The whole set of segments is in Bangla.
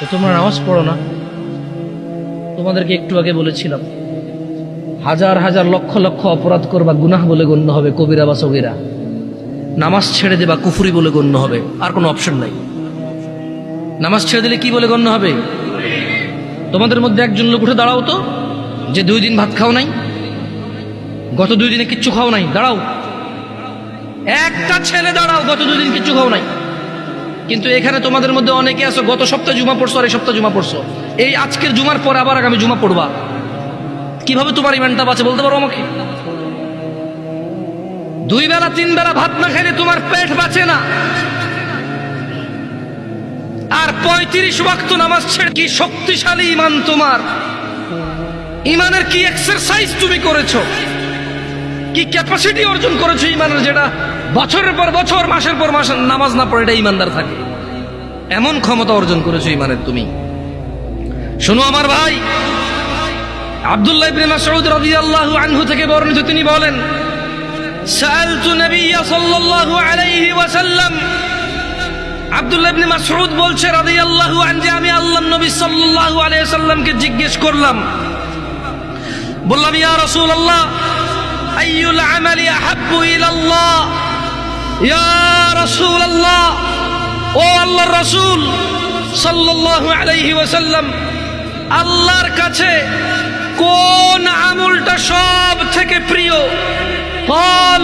তো তোমরা নামাজ পড়ো না? তোমাদেরকে একটু আগে বলেছিলাম হাজার হাজার লক্ষ লক্ষ অপরাধ করবা, গুনাহ বলে গণ্য হবে, কবিরা বা সগীরা। নামাজ ছেড়ে দেবা কুফরি বলে গণ্য হবে, আর কোনো অপশন নাই। নামাজ ছেড়ে দিলে কি বলে গণ্য হবে? তোমাদের মধ্যে একজন লোক উঠে দাঁড়াও তো, যে 2 দিন ভাত খাও নাই, গত 2 দিনে কিচ্ছু খাও নাই, দাঁড়াও। একটা ছেলে দাঁড়াও, গত 2 দিন কিচ্ছু খাও নাই। কিন্তু এখানে তোমাদের মধ্যে অনেকে আছো গত সপ্তাহে জুমা পড়ছো, আর এই সপ্তাহে জুমা পড়ছো, এই আজকের জুমার পর আবার আগামী জুমা পড়বা। কিভাবে তোমার ইমানটা বাঁচে বলতে পারো আমাকে? 2 বেলা 3 বেলা ভাত না খাইলে তোমার পেট বাঁচে না, আর 35 ওয়াক্ত নামাজ ছেড়ে কি শক্তিশালী ইমান তোমার! ইমানের কি এক্সারসাইজ তুমি করেছো, কি ক্যাপাসিটি অর্জন করেছো ইমানের, যেটা বছরের পর বছর মাসের পর মাস নামাজ না পড়ে এটা ইমানদার থাকে। এমন ক্ষমতা অর্জন করেছো ইমানের তুমি। শোনো আমার ভাই, আব্দুল্লাহ ইবনে মাসউদ রাদিয়াল্লাহু আনহু থেকে বর্ণিত, তিনি বলেন সাআলতু নবিয়্য সাল্লাল্লাহু আলাইহি ওয়াসাল্লাম। আব্দুল্লাহ ইবনে মাসউদ বলছে রাদিয়াল্লাহু আনহু যে আমি আল্লাহর নবী সাল্লাল্লাহু আলাইহি ওয়াসাল্লামকে জিজ্ঞেস করলাম, বললাম ইয়া রাসূলুল্লাহ আইয়ুল আমালি আহাব্বু ইলাল্লাহ, ইয়া রাসূলুল্লাহ, ও আল্লাহর রাসূল সাল্লাল্লাহু আলাইহি ওয়াসাল্লাম, আল্লাহর কাছে কোন আমলটা সব থেকে প্রিয়? قال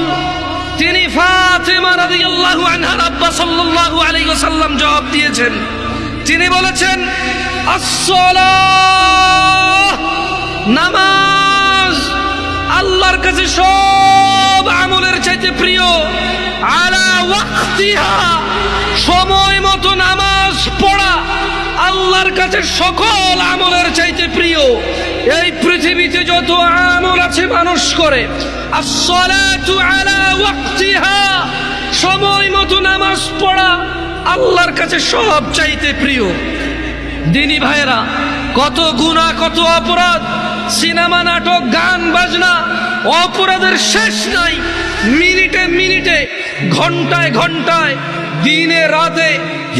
তিনি ফাতিমা রাদিয়াল্লাহু আনহার আব্বা সাল্লাল্লাহু আলাইহি ওয়াসাল্লাম জবাব দিয়েছেন, তিনি বলেছেন আস-সালাহ, নামাজ আল্লাহর কাছে সব আমলের চাইতে প্রিয়। আলা ওয়াক্তিহা, সময় মতো নামাজ পড়া আল্লাহর কাছে সকল আমলের চাইতে প্রিয়। এই পৃথিবীতে যত আমল আছে মানুষ করে, আস-সালাতু আলা ওয়াক্তিহা, সময় মতো নামাজ পড়া আল্লাহর কাছে সব চাইতে প্রিয়। দিনী ভাইরা, কত গুনাহ, কত অপরাধ, সিনেমা, নাটক, গান বাজনা, অপরাধের শেষ নাই। মিনিটে মিনিটে, ঘন্টায় ঘন্টায়, দিনে রাতে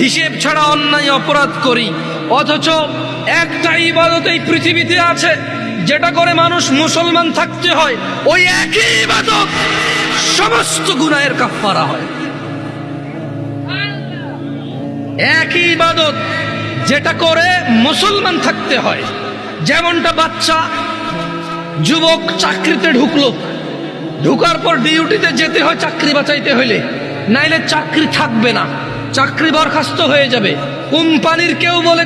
হিসেব ছাড়া অন্যায় অপরাধ করি। অথচ একটা ইবাদত এই পৃথিবীতে আছে যেটা করে মানুষ মুসলমান থাকতে হয়, ওই একই ইবাদত সমস্ত গুনাহের কাফারা হয়। একই ইবাদত যেটা করে মুসলমান থাকতে হয়। যেমনটা বাচ্চা যুবক চাকরিতে ঢুকলো, ঢুকার পর ডিউটিতে যেতে হয় চাকরি বাঁচাইতে হইলে, নাইলে চাকরি থাকবে না, চাকরি বরখাস্ত হয়ে যাবে। কোম্পানির কেউ বলে